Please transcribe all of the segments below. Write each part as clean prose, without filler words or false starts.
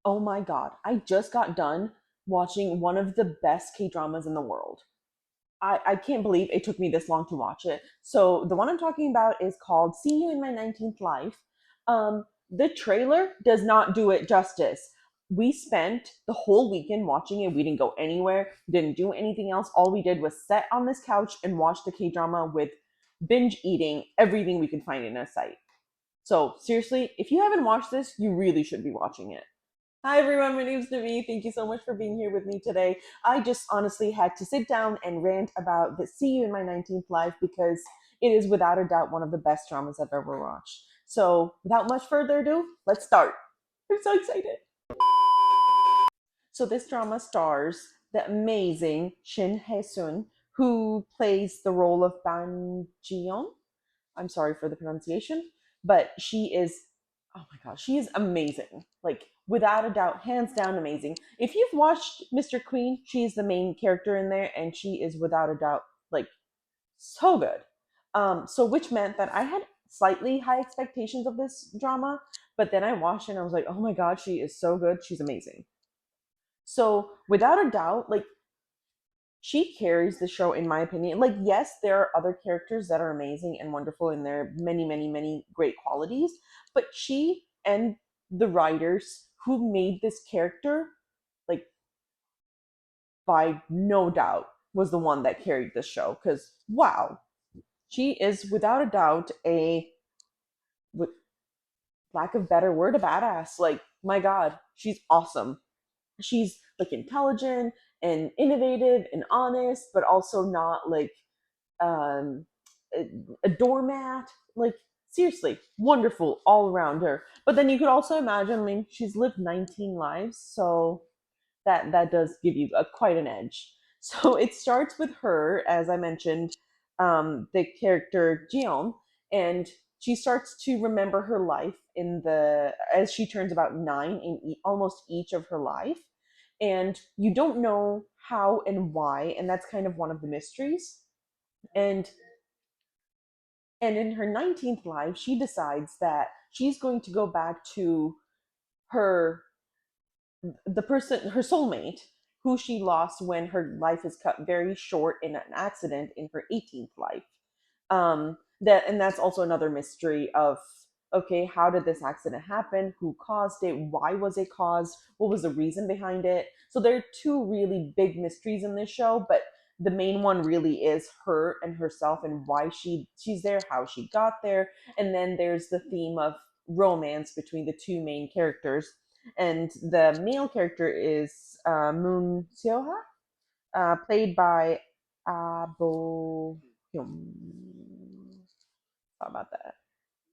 Oh my God. I just got done watching one of the best K dramas in the world. I can't believe it took me this long to watch it. So the one I'm talking about is called See You in My 19th Life. The trailer does not do it justice. We spent the whole weekend watching it. We didn't go anywhere, didn't do anything else. All we did was sit on this couch and watch the K drama with binge eating everything we could find in a site. So seriously, if you haven't watched this, you really should be watching it. Hi everyone, my name's Navi. Thank you so much for being here with me today. I just honestly had to sit down and rant about the See You in My 19th Life because it is without a doubt one of the best dramas I've ever watched. So without much further ado, let's start. I'm so excited. So this drama stars the amazing Shin Hae-sun, who plays the role of Ban Ji-yeon. I'm sorry for the pronunciation, but she is, oh my gosh, she is amazing. Like, without a doubt, hands down amazing. If you've watched Mr. Queen, she's the main character in there, and she is without a doubt, like, so good. So which meant that I had slightly high expectations of this drama, but then I watched it and I was like, oh my god, she is so good. She's amazing. So without a doubt, like she carries the show in my opinion. Like yes, there are other characters that are amazing and wonderful and there are many great qualities, but she and the writers who made this character, like by no doubt was the one that carried this show, cuz wow, she is without a doubt a, with lack of better word, a badass. Like my god, she's awesome. She's like intelligent and innovative and honest, but also not like um, a doormat. Like seriously, wonderful all around her. But then you could also imagine, I mean, she's lived 19 lives, so that does give you quite an edge. So it starts with her, as I mentioned, the character Jion, and she starts to remember her life in the as she turns about nine in almost each of her life, and you don't know how and why, and that's kind of one of the mysteries. And in her 19th life, she decides that she's going to go back to her the person, her soulmate, who she lost when her life is cut very short in an accident in her 18th life. And that's also another mystery of, okay, how did this accident happen? Who caused it? Why was it caused? What was the reason behind it? So there are two really big mysteries in this show, but the main one really is her and herself and why she's there, how she got there, and then there's the theme of romance between the two main characters. And the male character is Moon Seoha, played by Abo Hyun. How about that?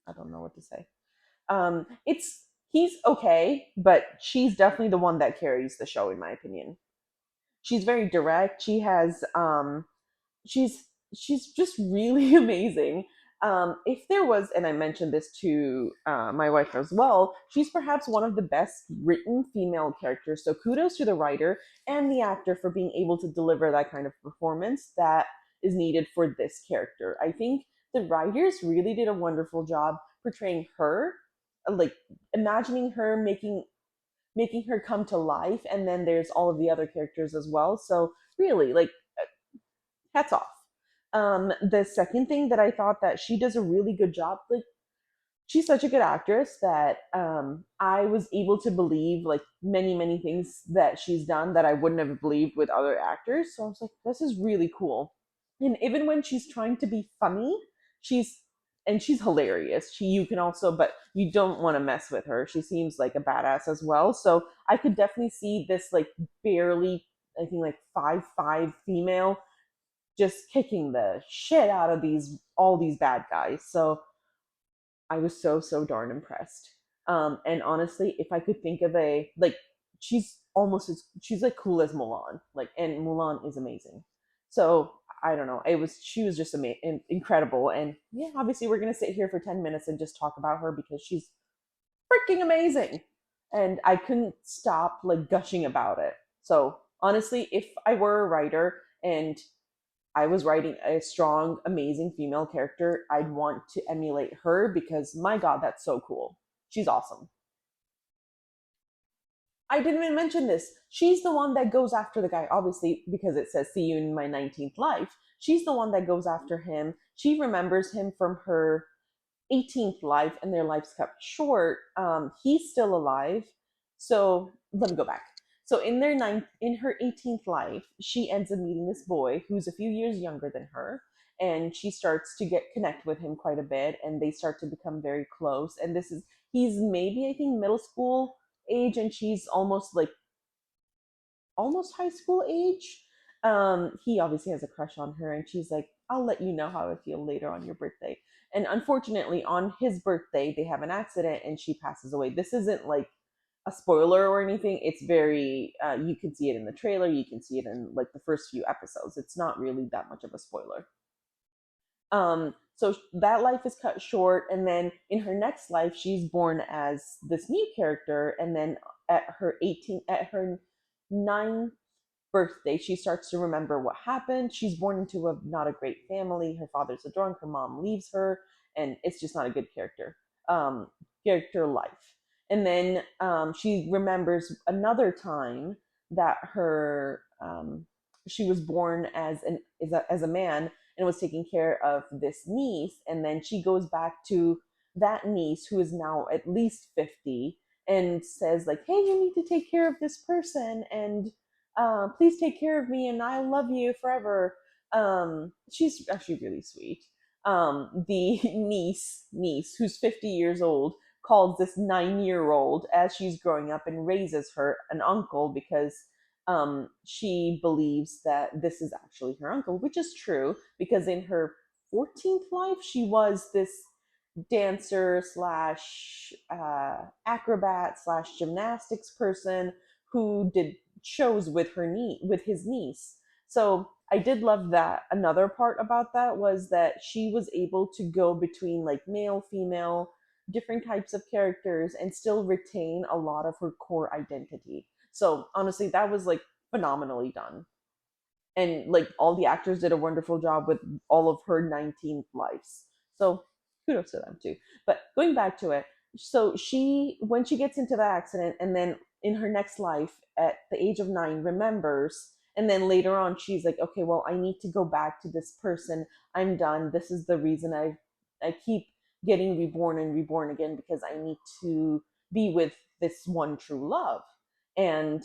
I don't know what to say. It's he's okay, but she's definitely the one that carries the show, in my opinion. She's very direct. She's she's just really amazing. If there was, and I mentioned this to my wife as well, she's perhaps one of the best written female characters. So kudos to the writer and the actor for being able to deliver that kind of performance that is needed for this character. I think the writers really did a wonderful job portraying her, like imagining her making her come to life, and then there's all of the other characters as well. So really, like hats off. The second thing that I thought that she does a really good job, like she's such a good actress that I was able to believe like many things that she's done that I wouldn't have believed with other actors. So I was like, this is really cool. And even when she's trying to be funny, she's she's hilarious. You can also, but you don't want to mess with her. She seems like a badass as well. So I could definitely see this like barely, I think like 5'5" female just kicking the shit out of all these bad guys. So I was so darn impressed. And honestly, if I could think of a like, she's like cool as Mulan, like, and Mulan is amazing. So I don't know, she was just incredible, and yeah, obviously we're gonna sit here for 10 minutes and just talk about her because she's freaking amazing, and I couldn't stop like gushing about it. So honestly, if I were a writer and I was writing a strong, amazing female character, I'd want to emulate her because my god, that's so cool. She's awesome. I didn't even mention this. She's the one that goes after the guy, obviously, because it says, see you in my 19th life. She's the one that goes after him. She remembers him from her 18th life, and their lives cut short. He's still alive. So let me go back. So in her 18th life, she ends up meeting this boy who's a few years younger than her, and she starts to get connect with him quite a bit, and they start to become very close. And this is he's maybe I think middle school age, and she's almost high school age. He obviously has a crush on her, and she's like, I'll let you know how I feel later on your birthday. And unfortunately, on his birthday, they have an accident and she passes away. This isn't like a spoiler or anything. It's very, you can see it in the trailer, you can see it in like the first few episodes. It's not really that much of a spoiler. So that life is cut short, and then in her next life, she's born as this new character, and then at her 9th birthday, she starts to remember what happened. She's born into a not a great family. Her father's a drunk. Her mom leaves her, and it's just not a good um, character life. And then she remembers another time that her she was born as a man and was taking care of this niece, and then she goes back to that niece who is now at least 50 and says like, hey, you need to take care of this person, and please take care of me and I love you forever. She's actually really sweet. The niece who's 50 years old calls this 9-year old as she's growing up and raises her an uncle because she believes that this is actually her uncle, which is true because in her 14th life she was this dancer slash acrobat slash gymnastics person who did shows with with his niece. So I did love that. Another part about that was that she was able to go between like male, female, different types of characters and still retain a lot of her core identity. So honestly, that was like phenomenally done. And like all the actors did a wonderful job with all of her 19th lives. So kudos to them too. But going back to it, so she when she gets into that accident and then in her next life at the age of 9 remembers, and then later on she's like, okay, well, I need to go back to this person. I'm done. This is the reason I keep getting reborn and reborn again, because I need to be with this one true love. And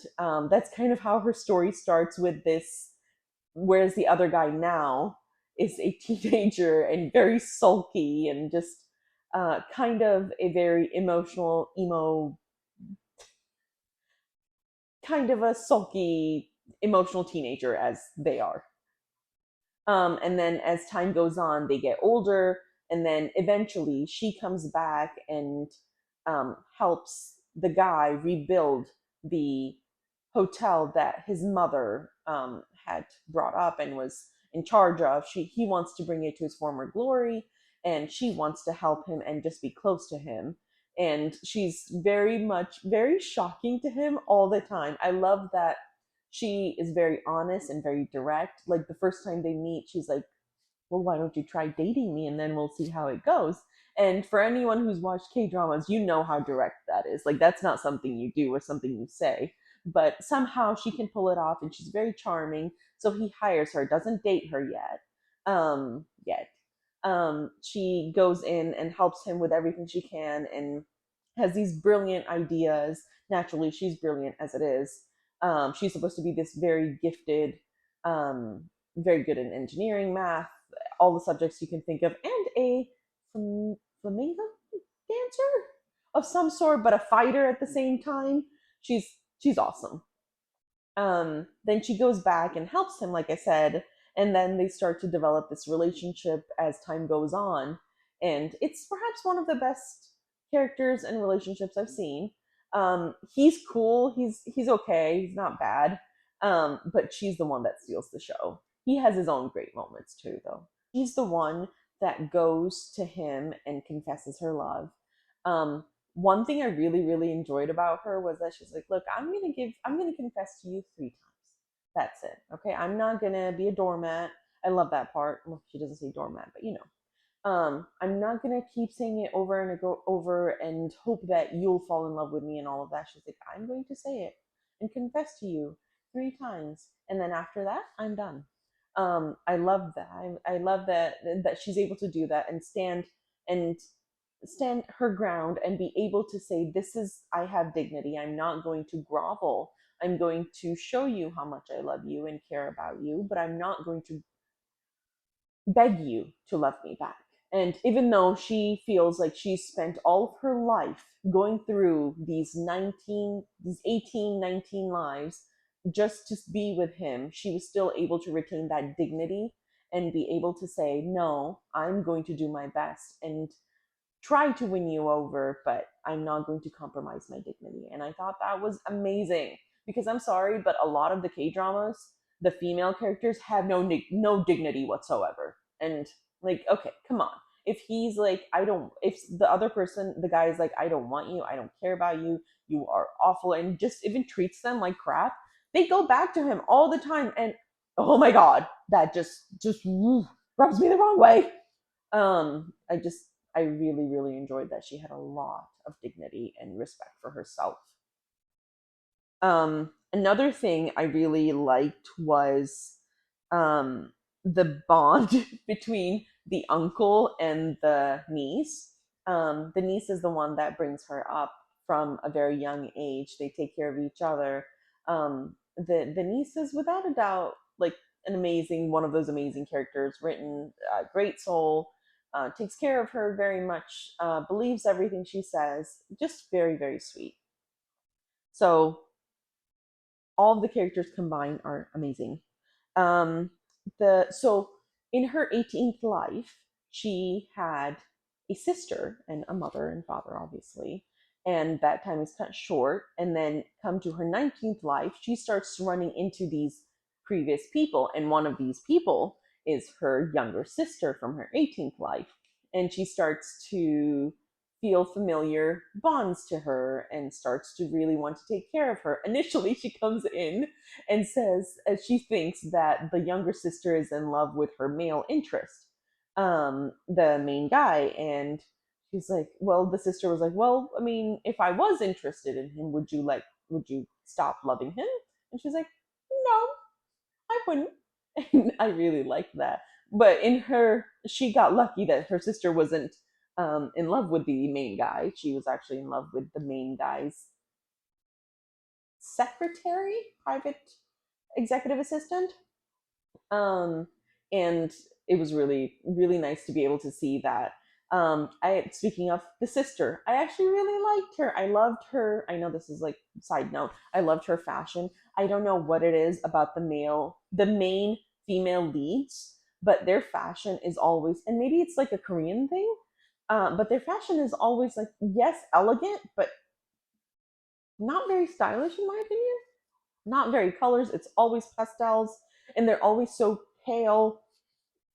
that's kind of how her story starts with this, whereas the other guy now is a teenager and very sulky and just kind of a very emotional emo, kind of a sulky emotional teenager as they are. And then as time goes on, they get older, and then eventually she comes back and helps the guy rebuild the hotel that his mother had brought up and was in charge of. He wants to bring it to his former glory, and she wants to help him and just be close to him. And she's very shocking to him all the time. I love that she is very honest and very direct. Like the first time they meet, she's like, well, why don't you try dating me and then we'll see how it goes? And for anyone who's watched K dramas, you know how direct that is. Like, that's not something you do or something you say. But somehow she can pull it off and she's very charming. So he hires her, doesn't date her yet. Yet. She goes in and helps him with everything she can and has these brilliant ideas. Naturally, she's brilliant as it is. She's supposed to be this very gifted, very good in engineering, math, all the subjects you can think of, and a flamingo dancer of some sort, but a fighter at the same time. She's awesome. Then she goes back and helps him, like I said, and then they start to develop this relationship as time goes on, and it's perhaps one of the best characters and relationships I've seen. He's cool. He's okay. He's not bad. But she's the one that steals the show. He has his own great moments too, though. She's the one that goes to him and confesses her love. One thing I really enjoyed about her was that she's like, look, I'm gonna confess to you 3 times. That's it. Okay, I'm not gonna be a doormat. I love that part. Well, she doesn't say doormat, but you know. I'm not gonna keep saying it over and over and hope that you'll fall in love with me and all of that. She's like, I'm going to say it and confess to you 3 times, and then after that, I'm done. I love that. I love that she's able to do that and and stand her ground and be able to say, this is, I have dignity. I'm not going to grovel. I'm going to show you how much I love you and care about you, but I'm not going to beg you to love me back. And even though she feels like she's spent all of her life going through these 18, 19 lives just to be with him, she was still able to retain that dignity and be able to say, no, I'm going to do my best and try to win you over, but I'm not going to compromise my dignity. And I thought that was amazing because I'm sorry, but a lot of the K dramas, the female characters have no dignity whatsoever. And like, okay, come on. If he's like, I don't, if the other person, the guy is like, I don't want you, I don't care about you, you are awful, and just even treats them like crap, they go back to him all the time. And oh my God, that just rubs me the wrong way. I just I really really enjoyed that she had a lot of dignity and respect for herself. Another thing I really liked was the bond between the uncle and the niece. The niece is the one that brings her up from a very young age. They take care of each other. The niece is without a doubt like an amazing one of those amazing characters written. Great soul. Takes care of her very much. Believes everything she says. Just very very sweet. So all of the characters combined are amazing. Um, the so in her 18th life, she had a sister and a mother and father, obviously, and that time is cut short. And then come to her 19th life, she starts running into these previous people, and one of these people is her younger sister from her 18th life, and she starts to feel familiar bonds to her and starts to really want to take care of her. Initially, she comes in and says she thinks that the younger sister is in love with her male interest, the main guy. And she's like, well, the sister was like, well, I mean, if I was interested in him, would you stop loving him? And she's like, no, I wouldn't. And I really liked that. But in her, she got lucky that her sister wasn't in love with the main guy. She was actually in love with the main guy's secretary, private executive assistant. Um, and it was really, really nice to be able to see that. I speaking of the sister, I actually really liked her. I loved her. I know this is like side note. I loved her fashion. I don't know what it is about the main female leads, but their fashion is always, and maybe it's like a Korean thing, but their fashion is always like, yes, elegant, but not very stylish in my opinion. Not very colors. It's always pastels, and they're always so pale.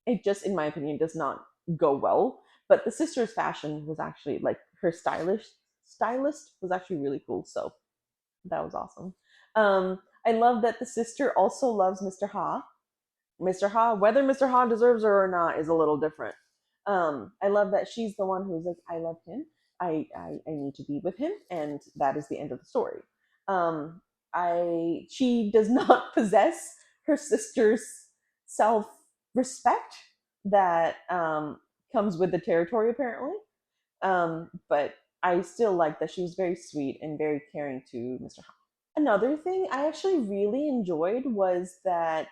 It just, in my opinion, does not go well. But the sister's fashion was actually like her stylist was actually really cool. So that was awesome. I love that the sister also loves Mr. Ha. Mr. Ha, whether Mr. Ha deserves her or not is a little different. I love that she's the one who's like, I love him. I need to be with him, and that is the end of the story. Um, she does not possess her sister's self respect that comes with the territory, apparently. But I still like that she was very sweet and very caring to Mr. Ha. Another thing I actually really enjoyed was that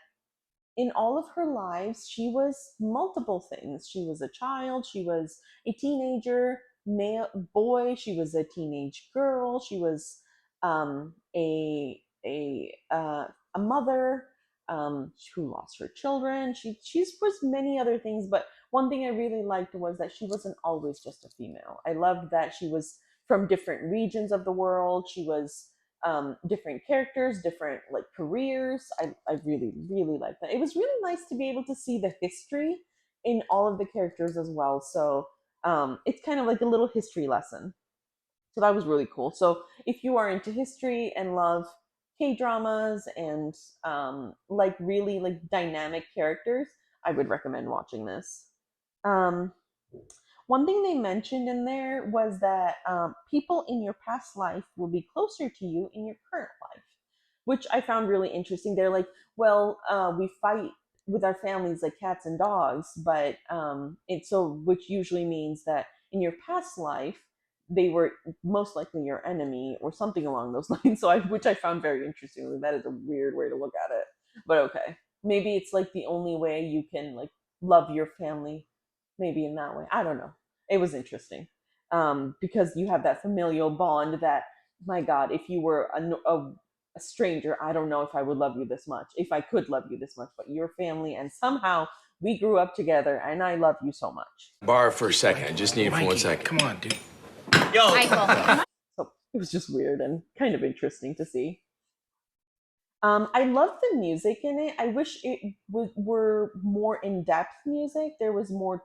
in all of her lives, she was multiple things. She was a child, she was a teenager, male boy, she was a teenage girl, she was um, a mother who lost her children. She was many other things, but one thing I really liked was that she wasn't always just a female. I loved that she was from different regions of the world. She was different characters, different like careers. I really, really like that. It was really nice to be able to see the history in all of the characters as well. So it's kind of like a little history lesson. So that was really cool. So if you are into history and love K dramas and like really like dynamic characters, I would recommend watching this. Um, One thing they mentioned in there was that people in your past life will be closer to you in your current life, which I found really interesting. They're like, well, we fight with our families like cats and dogs, but it's so, which usually means that in your past life, they were most likely your enemy or something along those lines. So, which I found very interesting. That is a weird way to look at it, but okay, maybe it's like the only way you can like love your family, maybe in that way. I don't know. It was interesting because you have that familial bond that, my God, if you were a stranger, I don't know if I would love you this much, if I could love you this much, but your family, and somehow we grew up together, and I love you so much. Bar for a second. I just need it for 1 second. Come on, dude. Yo. Michael. So it was just weird and kind of interesting to see. I love the music in it. I wish it were more in depth music. There was more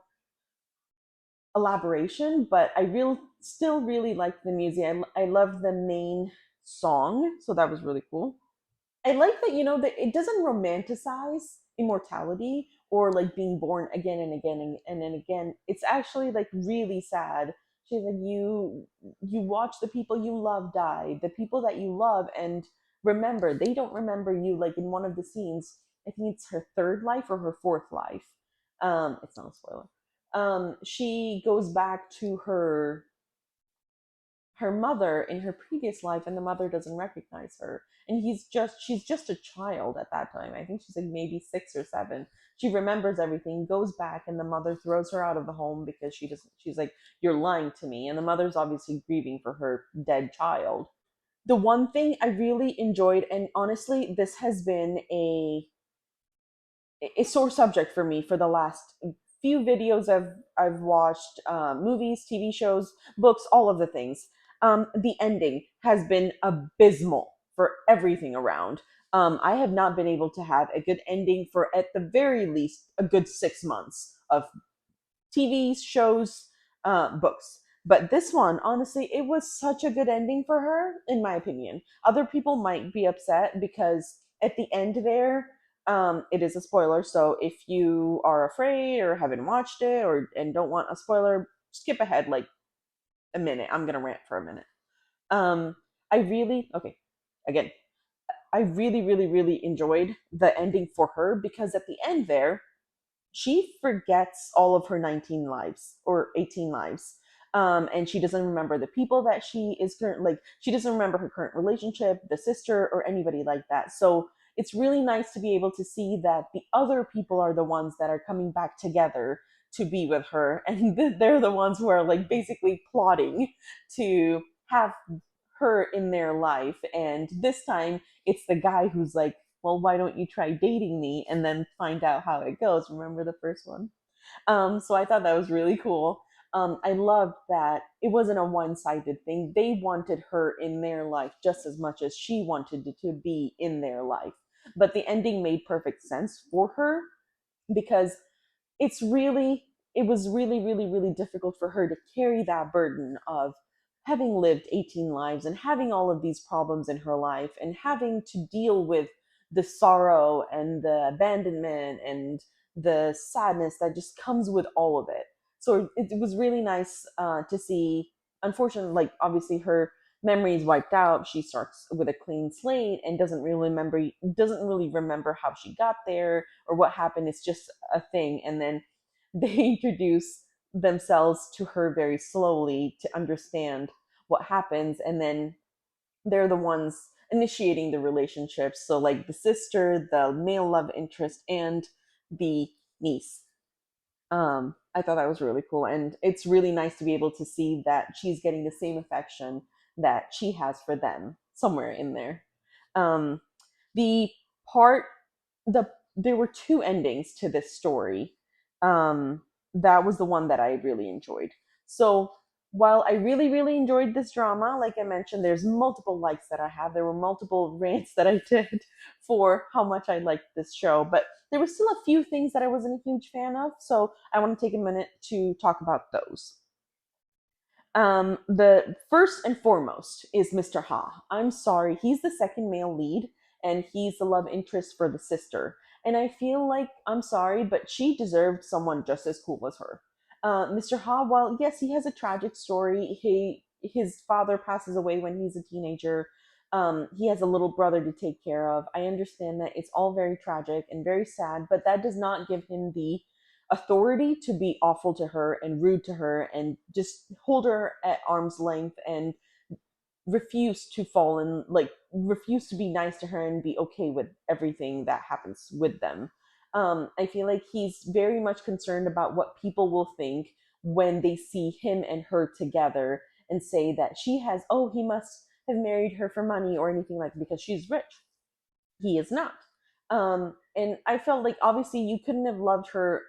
elaboration, but I still really like the music. I love the main song, so that was really cool. I like that, that it doesn't romanticize immortality or like being born again and again and then again. It's actually like really sad. She's like, you watch the people you love die, the people that you love, and remember, they don't remember you. Like in one of the scenes, I think it's her third life or her fourth life. It's not a spoiler. She goes back to her mother in her previous life, and the mother doesn't recognize her, and she's just a child at that time. I think she's like maybe 6 or 7. She remembers everything, goes back, and the mother throws her out of the home because she doesn't she's like, you're lying to me, and the mother's obviously grieving for her dead child. The one thing I really enjoyed, and honestly this has been a sore subject for me for the last few videos I've watched, movies, TV shows, books, all of the things. The ending has been abysmal for everything around. I have not been able to have a good ending for, at the very least, a good 6 months of TV shows, books. But this one, honestly, it was such a good ending for her, in my opinion. Other people might be upset because at the end there, it is a spoiler. So if you are afraid or haven't watched it or and don't want a spoiler, skip ahead like a minute. I'm gonna rant for a minute. Um, I really okay. Again, I really, really, really enjoyed the ending for her because at the end there, she forgets all of her 19 lives or 18 lives. And she doesn't remember the people that she is current, like she doesn't remember her current relationship, the sister, or anybody like that. So it's really nice to be able to see that the other people are the ones that are coming back together to be with her, and they're the ones who are like basically plotting to have her in their life. And this time it's the guy who's like, well, why don't you try dating me and then find out how it goes? Remember the first one? So I thought that was really cool. I loved that it wasn't a one sided thing. They wanted her in their life just as much as she wanted to be in their life. But the ending made perfect sense for her because it's really it was really, really, really difficult for her to carry that burden of having lived 18 lives and having all of these problems in her life and having to deal with the sorrow and the abandonment and the sadness that just comes with all of it. So it was really nice to see. Unfortunately, like obviously her memory is wiped out. She starts with a clean slate and doesn't really remember how she got there or what happened. It's just a thing, and then they introduce themselves to her very slowly to understand what happens, and then they're the ones initiating the relationships. So like the sister, the male love interest, and the niece. I thought that was really cool, and it's really nice to be able to see that she's getting the same affection that she has for them somewhere in there. um, the part there were two endings to this story. That was the one that I really enjoyed. So while I really, really enjoyed this drama, like I mentioned, there's multiple likes that I have. There were multiple rants that I did for how much I liked this show, but there were still a few things that I wasn't a huge fan of. So I want to take a minute to talk about those. The first and foremost is Mr. Ha. I'm sorry, he's the second male lead, and he's the love interest for the sister. And I feel like, I'm sorry, but she deserved someone just as cool as her. Mr. Ha, while yes, he has a tragic story. His father passes away when he's a teenager. He has a little brother to take care of. I understand that it's all very tragic and very sad, but that does not give him the authority to be awful to her and rude to her and just hold her at arm's length and refuse to fall in, like, refuse to be nice to her and be okay with everything that happens with them. I feel like he's very much concerned about what people will think when they see him and her together and say that she has, oh, he must have married her for money or anything like that because she's rich. He is not. And I felt like obviously you couldn't have loved her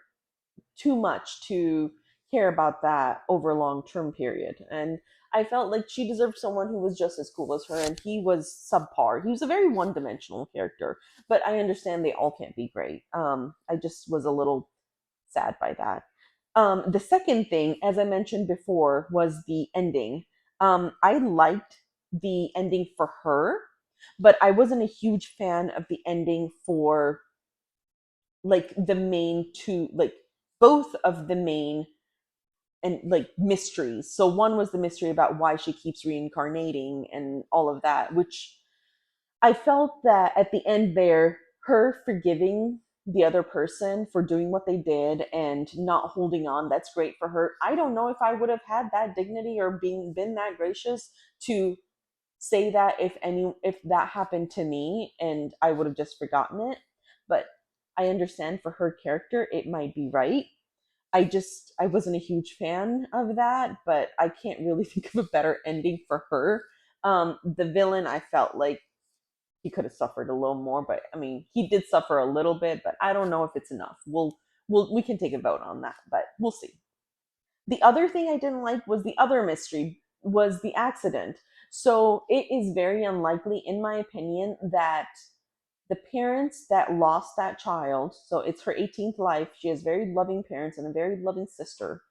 too much to care about that over a long term period. And I felt like she deserved someone who was just as cool as her, and he was subpar. He was a very one dimensional character, but I understand they all can't be great. I just was a little sad by that. The second thing, as I mentioned before, was the ending. I liked the ending for her, but I wasn't a huge fan of the ending for like the main two, like both of the main and like mysteries. So one was the mystery about why she keeps reincarnating and all of that, which I felt that at the end there, her forgiving the other person for doing what they did and not holding on, that's great for her. I don't know if I would have had that dignity or been that gracious to say that if that happened to me and I would have just forgotten it. But I understand for her character it might be right. I wasn't a huge fan of that, but I can't really think of a better ending for her. The villain, I felt like he could have suffered a little more, but I mean, he did suffer a little bit, but I don't know if it's enough. We can take a vote on that, but we'll see. The other thing I didn't like was the other mystery was the accident. So it is very unlikely, in my opinion, that the parents that lost that child, so it's her 18th life, she has very loving parents and a very loving sister.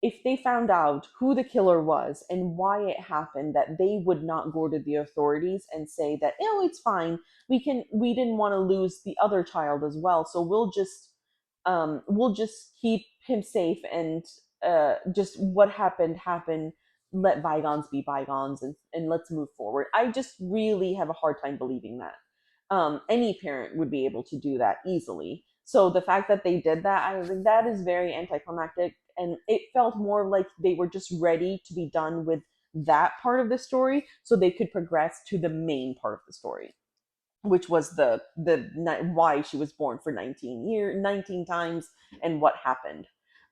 If they found out who the killer was and why it happened, that they would not go to the authorities and say that, oh, it's fine, we didn't want to lose the other child as well, so we'll just keep him safe and just what happened, let bygones be bygones, and let's move forward. I just really have a hard time believing that any parent would be able to do that easily. So the fact that they did that, I was like, that is very anticlimactic, and it felt more like they were just ready to be done with that part of the story, so they could progress to the main part of the story, which was the why she was born for 19 times and what happened.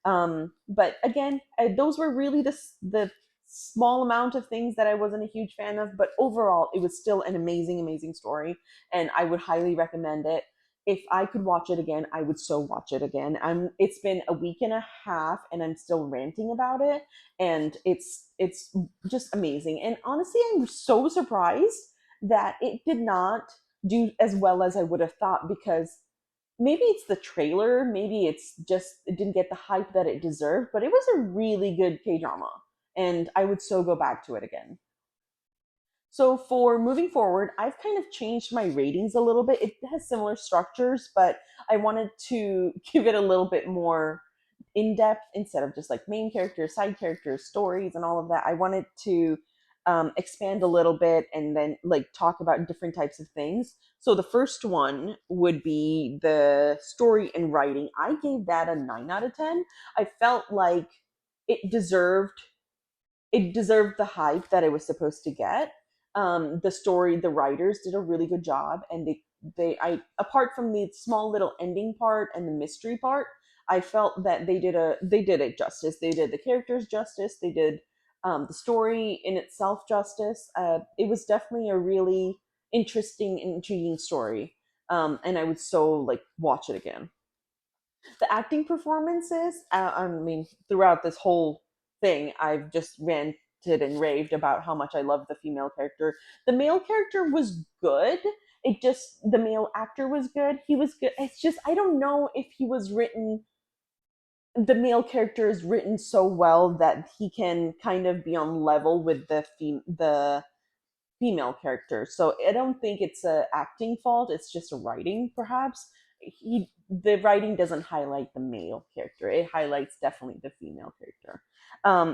But again, those were really the small amount of things that I wasn't a huge fan of, but overall it was still an amazing story, and I would highly recommend it. If I could watch it again, I would so watch it again. It's been a week and a half and I'm still ranting about it, and it's just amazing. And honestly, I'm so surprised that it did not do as well as I would have thought, because maybe it's the trailer, maybe it's just it didn't get the hype that it deserved, but it was a really good K drama, and I would so go back to it again. So for moving forward, I've kind of changed my ratings a little bit. It has similar structures, but I wanted to give it a little bit more in depth instead of just like main characters, side characters, stories, and all of that. I wanted to expand a little bit and then like talk about different types of things. So the first one would be the story and writing. I gave that a 9 out of 10. I felt like it deserved it deserved the hype that it was supposed to get. The story, the writers did a really good job, and I apart from the small little ending part and the mystery part, I felt that they did it justice. They did the characters justice. They did the story in itself justice. It was definitely a really interesting, intriguing story, and I would so like watch it again. The acting performances, I mean, throughout this whole thing, I've just ranted and raved about how much I love the female character. The male character was good. It just, the male actor was good. He was good. It's just, I don't know if he was written, the male character is written so well that he can kind of be on level with the female character. So I don't think it's a acting fault. It's just a writing, perhaps. the writing doesn't highlight the male character. It highlights definitely the female character.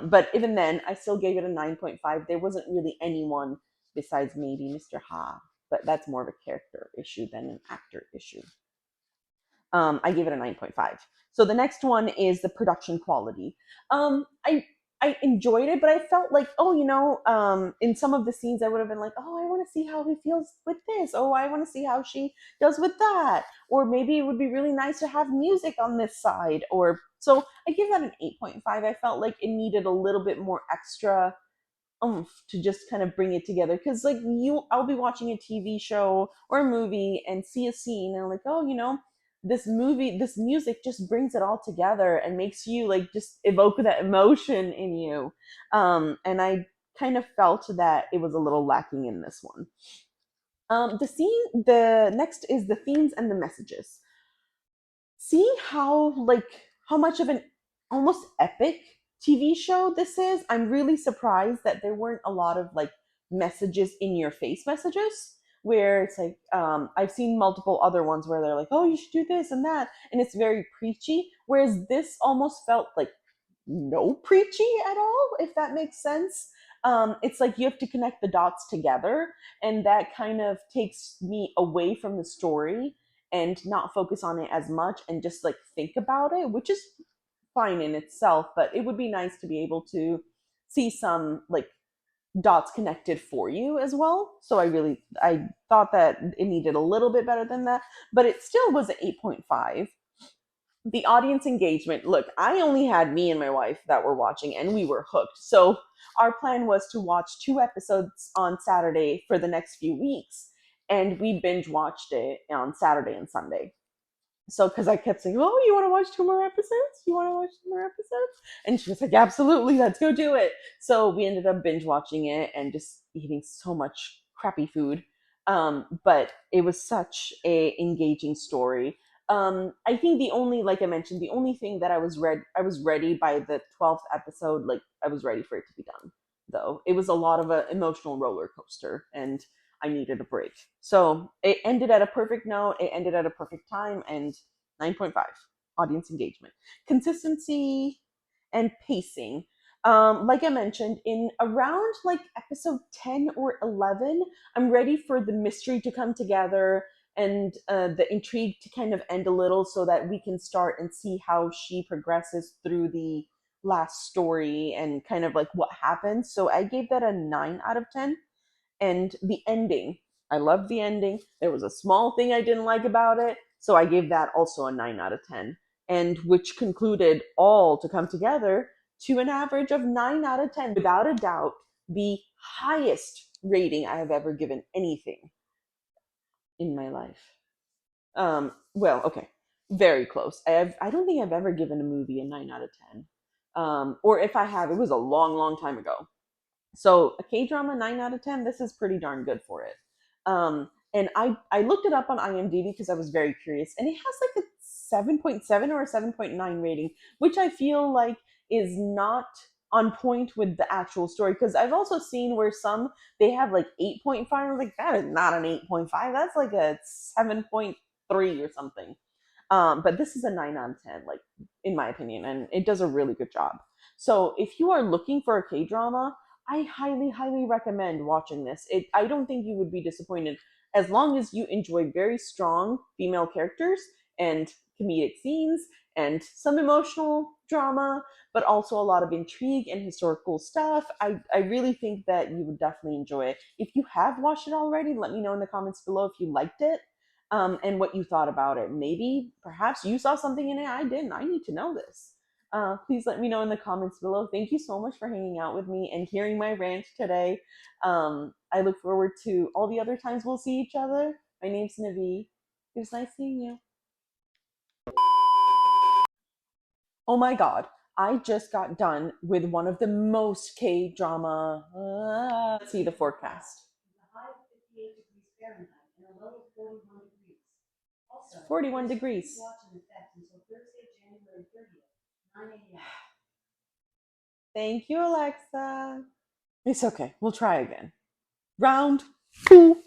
But even then, I still gave it a 9.5. There wasn't really anyone besides maybe Mr. Ha, but that's more of a character issue than an actor issue. I gave it a 9.5. So the next one is the production quality. I enjoyed it, but I felt like, oh, in some of the scenes, I would have been like, oh, I want to see how he feels with this. Oh, I want to see how she does with that. Or maybe it would be really nice to have music on this side. Or so I give that an 8.5. I felt like it needed a little bit more extra oomph to just kind of bring it together, because like I'll be watching a TV show or a movie and see a scene and I'm like, oh, this music just brings it all together and makes you like just evoke that emotion in you. And I kind of felt that it was a little lacking in this one. The next is the themes and the messages. Seeing how much of an almost epic TV show this is, I'm really surprised that there weren't a lot of like messages in your face messages, where it's like I've seen multiple other ones where they're like, oh, you should do this and that, and it's very preachy, whereas this almost felt like no preachy at all, if that makes sense. It's like you have to connect the dots together, and that kind of takes me away from the story and not focus on it as much and just like think about it, which is fine in itself, but it would be nice to be able to see some like dots connected for you as well. So I thought that it needed a little bit better than that, but it still was an 8.5. The audience engagement, look, I only had me and my wife that were watching and we were hooked. So our plan was to watch 2 episodes on Saturday for the next few weeks, and we binge watched it on Saturday and Sunday. So because I kept saying, oh, you want to watch 2 more episodes, you want to watch 2 more episodes, and she was like, absolutely, let's go do it. So we ended up binge watching it and just eating so much crappy food. But it was such a engaging story. I think the only, like I mentioned, the only thing that I was ready by the 12th episode. Like I was ready for it to be done. Though it was a lot of an emotional roller coaster, and I needed a break. So it ended at a perfect note. It ended at a perfect time, and 9.5 audience engagement, consistency, and pacing. Like I mentioned, in around like episode 10 or 11, I'm ready for the mystery to come together and the intrigue to kind of end a little, so that we can start and see how she progresses through the last story and kind of like what happens. So I gave that a 9 out of 10. And the ending, I loved the ending. There was a small thing I didn't like about it, so I gave that also a 9 out of 10. And which concluded all to come together to an average of 9 out of 10. Without a doubt, the highest rating I have ever given anything in my life. Well, okay, very close. I don't think I've ever given a movie a 9 out of 10. Or if I have, it was a long, long time ago. So a K drama 9 out of 10. This is pretty darn good for it. And I looked it up on IMDb because I was very curious, and it has like a 7.7 or a 7.9 rating, which I feel like is not on point with the actual story. Because I've also seen where some they have like 8.5. I was like, that is not an 8.5. That's like a 7.3 or something. But this is a 9 out of 10, like in my opinion, and it does a really good job. So if you are looking for a K drama, I highly, highly recommend watching this. I don't think you would be disappointed, as long as you enjoy very strong female characters and comedic scenes and some emotional drama, but also a lot of intrigue and historical stuff. I really think that you would definitely enjoy it. If you have watched it already, let me know in the comments below if you liked it, and what you thought about it. Maybe, perhaps you saw something in it I didn't. I need to know this. Please let me know in the comments below. Thank you so much for hanging out with me and hearing my rant today. I look forward to all the other times we'll see each other. My name's Navi. It was nice seeing you. Oh my god, I just got done with one of the most K drama. Let's see the forecast. 41 degrees. Thank you, Alexa. It's okay. We'll try again. Round two.